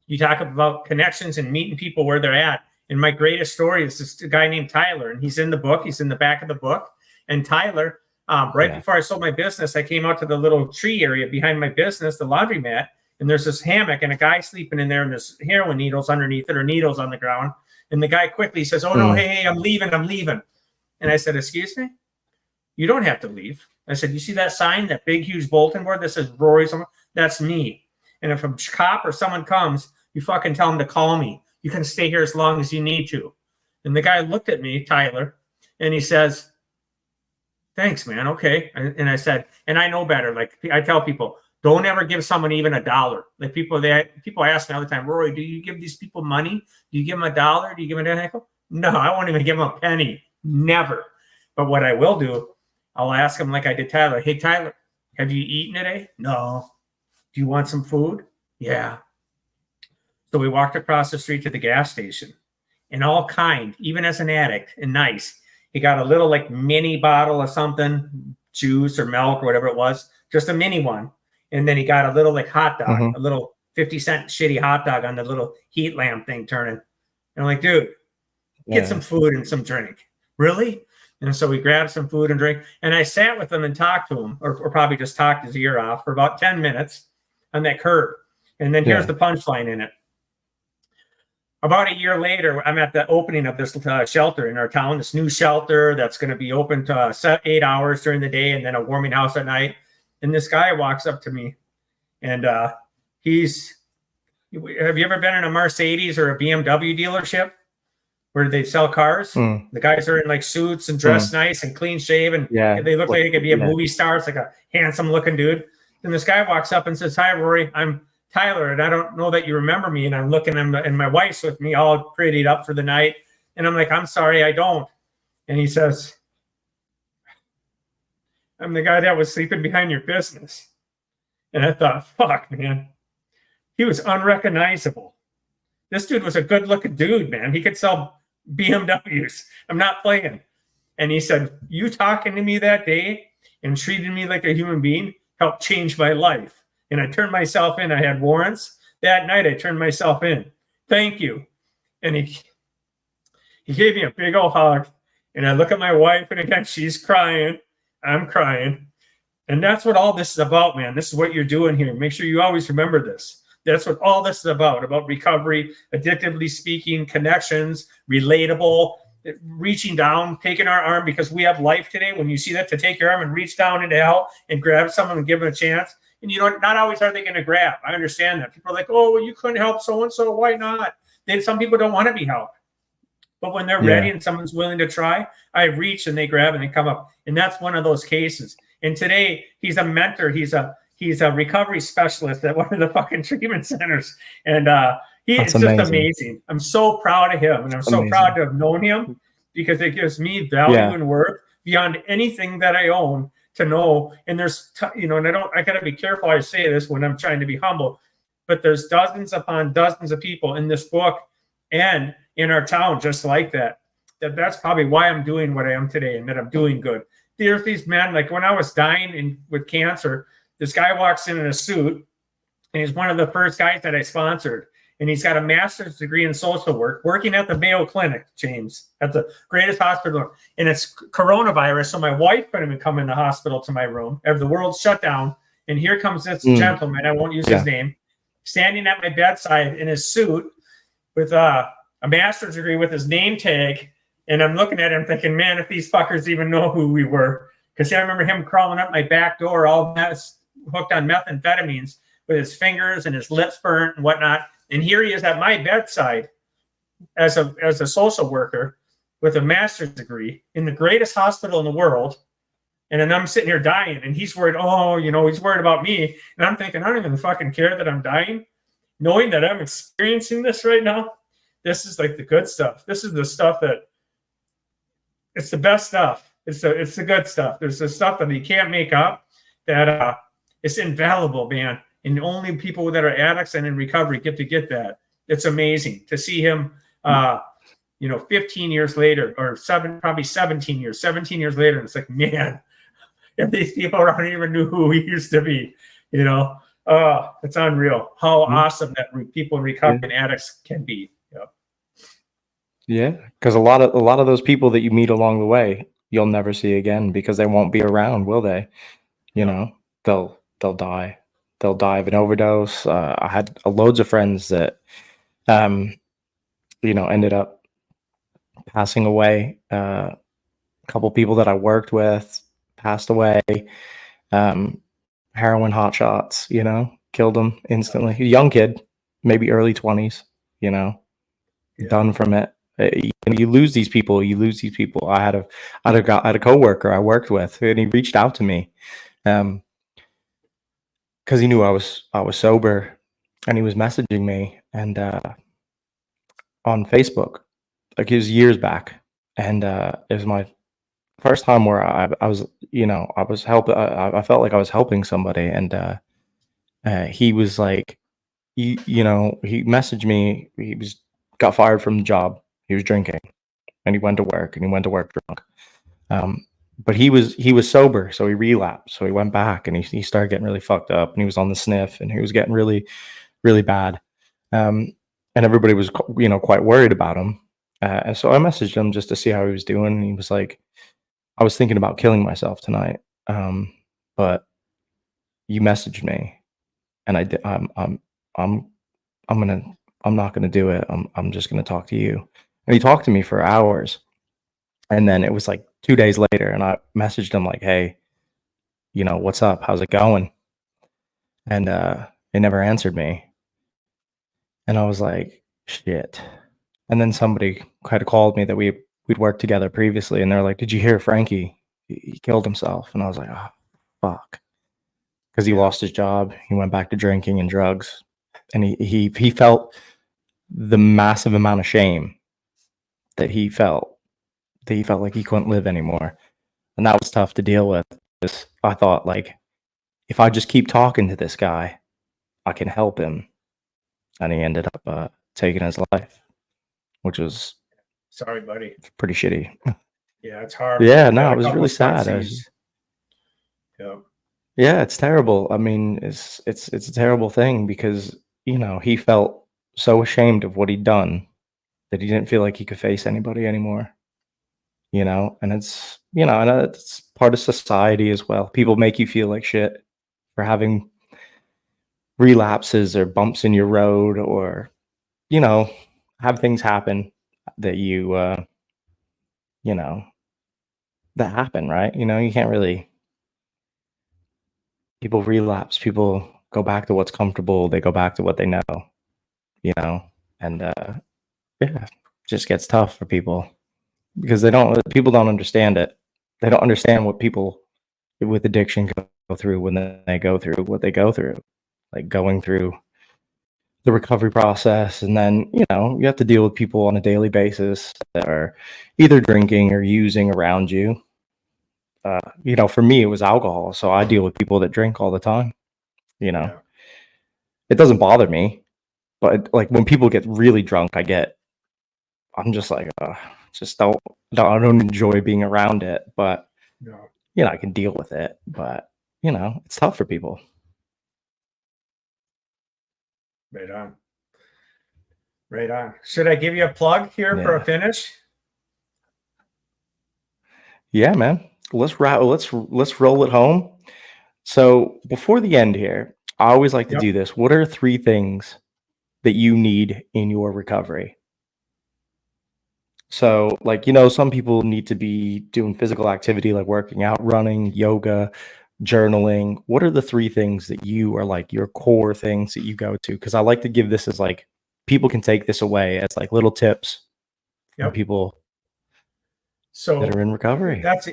you talk about connections and meeting people where they're at. And my greatest story is this guy named Tyler, and he's in the book. He's in the back of the book. And Tyler, before I sold my business, I came out to the little tree area behind my business, the laundromat, and there's this hammock and a guy sleeping in there, and there's heroin needles underneath it, or needles on the ground. And the guy quickly says, "Oh no, hey, I'm leaving. And I said, "Excuse me? You don't have to leave." I said, "You see that sign, that big, huge bulletin board that says Rory? That's me. And if a cop or someone comes, you fucking tell them to call me. You can stay here as long as you need to." And the guy looked at me, Tyler, and he says, "Thanks, man. Okay." And I said, and I know better. Like I tell people, don't ever give someone even $1. Like people ask me all the time, "Rory, do you give these people money? Do you give them $1? Do you give them a nickel?" No, I won't even give them a penny. Never. But what I will do, I'll ask them like I did Tyler. "Hey, Tyler, have you eaten today?" "No." "Do you want some food?" "Yeah." So we walked across the street to the gas station, and all kind, even as an addict and nice, he got a little like mini bottle of something, juice or milk or whatever it was, just a mini one. And then he got a little like hot dog, a little 50-cent shitty hot dog on the little heat lamp thing turning. And I'm like, "Dude, get some food and some drink." "Really?" And so we grabbed some food and drink. And I sat with him and talked to him, or probably just talked his ear off for about 10 minutes on that curb. And then here's the punchline in it. About a year later, I'm at the opening of this shelter in our town, this new shelter that's going to be open to 8 hours during the day and then a warming house at night. And this guy walks up to me And he's, have you ever been in a Mercedes or a BMW dealership where they sell cars? Mm. The guys are in like suits and dressed nice and clean shaven. Yeah. They look like they could be a movie star. It's like a handsome looking dude. And this guy walks up and says, "Hi, Rory, I'm Tyler, and I don't know that you remember me." And I'm looking, and my wife's with me, all prettied up for the night. And I'm like, "I'm sorry, I don't." And he says, "I'm the guy that was sleeping behind your business." And I thought, fuck, man. He was unrecognizable. This dude was a good looking dude, man. He could sell BMWs. I'm not playing. And he said, "You talking to me that day and treating me like a human being helped change my life." And I turned myself in. I had warrants. That night, I turned myself in. "Thank you." And he gave me a big old hug. And I look at my wife, and again, she's crying. I'm crying. And that's what all this is about, man. This is what you're doing here. Make sure you always remember this. That's what all this is about recovery, addictively speaking, connections, relatable, reaching down, taking our arm, because we have life today. When you see that, to take your arm and reach down into hell and grab someone and give them a chance. And you know, not always are they going to grab. I understand that. People are like, "Oh, well, you couldn't help so-and-so. Why not?" Some people don't want to be helped. But when they're ready and someone's willing to try, I reach and they grab and they come up. And that's one of those cases. And today he's a mentor. He's a recovery specialist at one of the fucking treatment centers. And it's just amazing. I'm so proud of him. And I'm so proud to have known him, because it gives me value and worth beyond anything that I own to know. And there's, and I got to be careful I say this when I'm trying to be humble, but there's dozens upon dozens of people in this book and in our town just like that. That's probably why I'm doing what I am today, and that I'm doing good. There's these men, like when I was dying with cancer, this guy walks in a suit, and he's one of the first guys that I sponsored. And he's got a master's degree in social work, working at the Mayo Clinic, James, at the greatest hospital. And it's coronavirus, so my wife couldn't even come in the hospital to my room. The world's shut down. And here comes this gentleman, I won't use his name, standing at my bedside in his suit with a master's degree with his name tag. And I'm looking at him thinking, man, if these fuckers even know who we were. Because I remember him crawling up my back door, all hooked on methamphetamines, with his fingers and his lips burnt and whatnot. And here he is at my bedside as a social worker with a master's degree in the greatest hospital in the world. And then I'm sitting here dying, and he's worried, he's worried about me. And I'm thinking, I don't even fucking care that I'm dying. Knowing that I'm experiencing this right now, this is like the good stuff. This is the stuff that, it's the best stuff. It's the good stuff. There's the stuff that you can't make up, that it's invaluable, man. And only people that are addicts and in recovery get that. It's amazing to see him, 15 years later, or probably 17 years later. And it's like, man, if these people don't even know who he used to be, it's unreal how awesome that people in recovery and addicts can be. Yeah, because a lot of those people that you meet along the way, you'll never see again, because they won't be around, will they? They'll die. They'll die of an overdose. I had loads of friends that, ended up passing away. A couple people that I worked with passed away. Heroin hotshots, killed them instantly. Young kid, maybe early 20s, done from it. You lose these people. I had a coworker I worked with, and he reached out to me, because he knew I was sober, and he was messaging me and on Facebook, like it was years back, and it was my first time where I was I felt like I was helping somebody, and he was like, he messaged me. He got fired from the job. He was drinking, and he went to work drunk. But he was sober, so he relapsed. So he went back, and he started getting really fucked up, and he was on the sniff, and he was getting really, really bad. And everybody was, quite worried about him. And so I messaged him just to see how he was doing. And he was like, "I was thinking about killing myself tonight, but you messaged me, and I did. I'm not gonna do it. I'm just gonna talk to you." And he talked to me for hours. And then it was like 2 days later, and I messaged him like, "Hey, what's up? How's it going?" and they never answered me. And I was like, shit. And then somebody kind of called me that we'd worked together previously, and they're like, "Did you hear Frankie? He killed himself." And I was like, "Oh, fuck," because he lost his job. He went back to drinking and drugs, and he felt the massive amount of shame that he felt like he couldn't live anymore, and that was tough to deal with. Because I thought, like, if I just keep talking to this guy, I can help him, and he ended up taking his life, which was Sorry, buddy. pretty shitty. Yeah, it's hard. Yeah, We no, got it a was couple really of sad. Yeah. Yeah, it's terrible. I mean, it's a terrible thing because, he felt so ashamed of what he'd done that he didn't feel like he could face anybody anymore, and it's part of society as well. People make you feel like shit for having relapses or bumps in your road, or, have things happen that you know, that happen, right? You can't really, people relapse, people go back to what's comfortable, they go back to what they know, you know, and yeah, it just gets tough for people because people don't understand it. They don't understand what people with addiction go through when they go through what they go through, like going through the recovery process. And then, you have to deal with people on a daily basis that are either drinking or using around you. For me, it was alcohol. So I deal with people that drink all the time, you know. Yeah. It doesn't bother me, but like when people get really drunk, I'm just like, just I don't enjoy being around it, but No. I can deal with it, but it's tough for people. Right on. Right on. Should I give you a plug here for a Yeah. finish? Yeah, man. Let's roll it home. So before the end here, I always like to Yep. do this. What are 3 things that you need in your recovery? So, like, some people need to be doing physical activity like working out, running, yoga, journaling. What are the 3 things that you are like your core things that you go to? Because I like to give this as like people can take this away as like little tips from Yep. people that So are in recovery. that's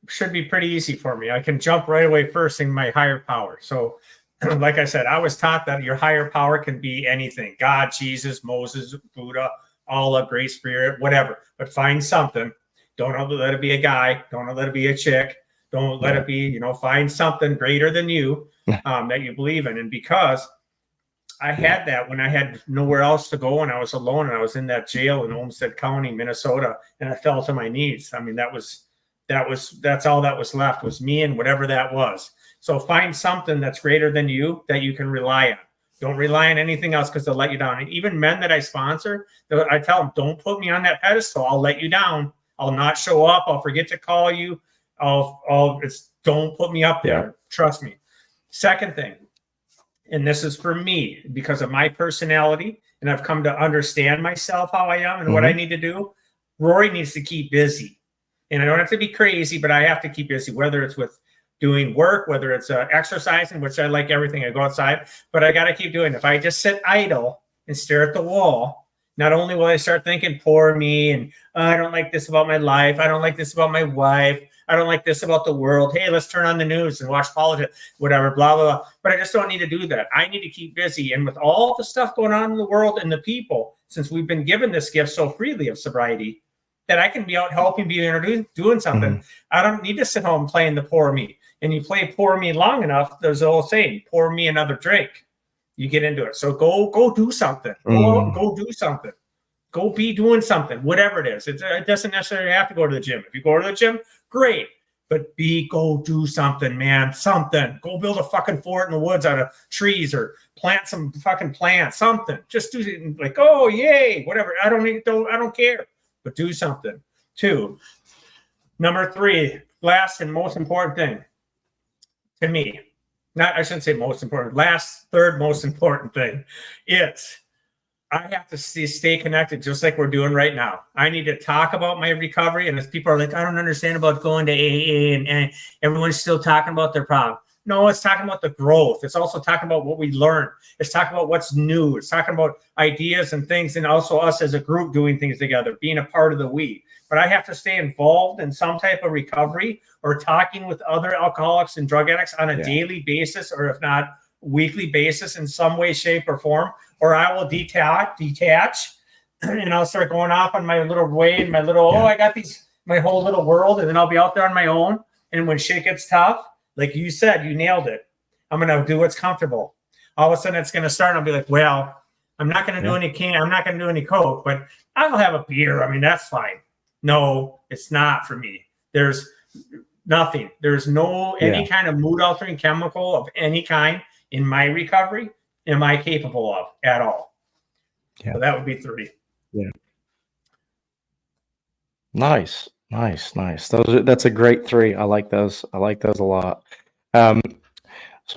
should be pretty easy for me. I can jump right away first in my higher power. So, like I said, I was taught that your higher power can be anything: God, Jesus, Moses, Buddha, Allah, Great Spirit, whatever. But find something. Don't let it be a guy. Don't let it be a chick. Don't let it be, find something greater than you that you believe in. And because I had that when I had nowhere else to go and I was alone and I was in that jail in Olmsted County, Minnesota, and I fell to my knees. I mean, that's all that was left was me and whatever that was. So find something that's greater than you that you can rely on. Don't rely on anything else because they'll let you down. And even men that I sponsor, I tell them, don't put me on that pedestal. I'll let you down. I'll not show up. I'll forget to call you. Don't put me up there. Yeah. Trust me. Second thing, and this is for me because of my personality, and I've come to understand myself, how I am and what I need to do. Rory needs to keep busy. And I don't have to be crazy, but I have to keep busy, whether it's with doing work, whether it's exercising, which I like everything. I go outside, but I got to keep doing it. If I just sit idle and stare at the wall, not only will I start thinking, poor me, and I don't like this about my life. I don't like this about my wife. I don't like this about the world. Hey, let's turn on the news and watch politics, whatever, blah, blah, blah. But I just don't need to do that. I need to keep busy. And with all the stuff going on in the world and the people, since we've been given this gift so freely of sobriety, that I can be out helping, be introduced, doing something. I don't need to sit home playing the poor me. And you play poor me long enough, there's an old saying, pour me another drink. You get into it. So go do something. Go out and go do something. Go be doing something, whatever it is. It doesn't necessarily have to go to the gym. If you go to the gym, great. But go do something, man. Something. Go build a fucking fort in the woods out of trees or plant some fucking plants. Something. Just do it like, oh, yay, whatever. I don't care. But do something. 2. Number 3, last and most important thing to me. I shouldn't say most important. Third most important thing is I have to stay connected just like we're doing right now. I need to talk about my recovery. And if people are like, I don't understand about going to AA and everyone's still talking about their problem. No, it's talking about the growth. It's also talking about what we learned. It's talking about what's new. It's talking about ideas and things, and also us as a group doing things together, being a part of the we. But I have to stay involved in some type of recovery or talking with other alcoholics and drug addicts on a daily basis, or if not weekly basis in some way, shape, or form, or I will detach and I'll start going off on my little way and my little, I got my whole little world, and then I'll be out there on my own. And when shit gets tough, like you said, you nailed it. I'm going to do what's comfortable. All of a sudden it's going to start and I'll be like, well, I'm not going to do any I'm not going to do any Coke, but I'll have a beer. I mean, that's fine. No, it's not for me. There's nothing. There's no any kind of mood altering chemical of any kind in my recovery am I capable of at all. So that would be 3. Yeah. Nice. That's a great 3. I like those. I like those a lot. So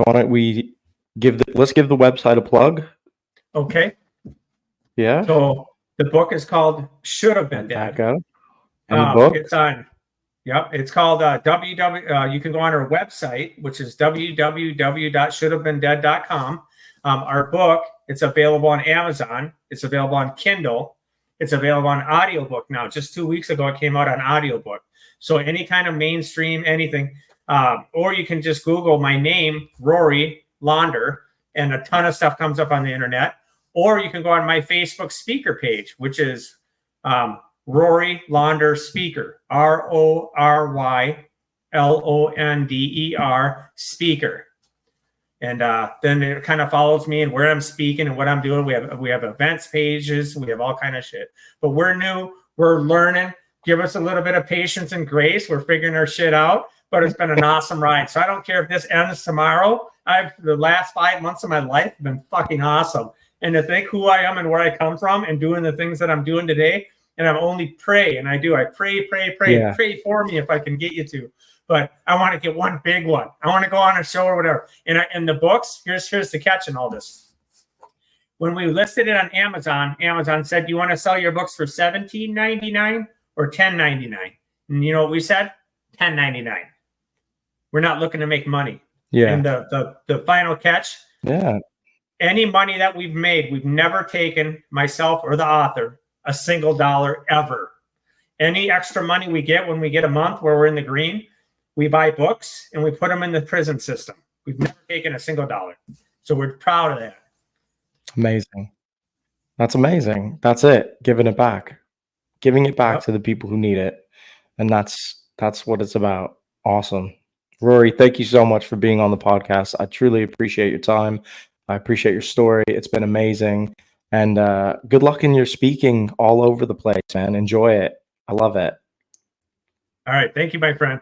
why don't we let's give the website a plug. Okay. Yeah. So the book is called Should Have Been Dead. And the book? It's on. Yep. It's called you can go on our website, which is www.shouldhavebeendead.com. Our book, it's available on Amazon. It's available on Kindle. It's available on audiobook now. Just 2 weeks ago, it came out on audiobook. So any kind of mainstream, anything, or you can just Google my name, Rory Londer, and a ton of stuff comes up on the internet. Or you can go on my Facebook speaker page, which is Rory Londer Speaker, RORYLONDER Speaker. And then it kind of follows me and where I'm speaking and what I'm doing. We have events pages. We have all kind of shit. But we're new. We're learning. Give us a little bit of patience and grace. We're figuring our shit out. But it's been an awesome ride. So I don't care if this ends tomorrow. The last 5 months of my life have been fucking awesome. And to think who I am and where I come from and doing the things that I'm doing today. And I'm only pray. And I pray. Yeah. Pray for me if I can get you to. But I want to get one big one. I want to go on a show or whatever. And the books, here's the catch in all this. When we listed it on Amazon, Amazon said, you want to sell your books for $17.99 or $10.99? And you know what we said? $10.99. We're not looking to make money. Yeah. And the final catch, any money that we've made, we've never taken, myself or the author, a single dollar ever. Any extra money we get when we get a month where we're in the green, we buy books and we put them in the prison system. We've never taken a single dollar. So we're proud of that. Amazing. That's amazing. That's it. Giving it back to the people who need it. And that's what it's about. Awesome. Rory, thank you so much for being on the podcast. I truly appreciate your time. I appreciate your story. It's been amazing. And good luck in your speaking all over the place, man. Enjoy it. I love it. All right. Thank you, my friend.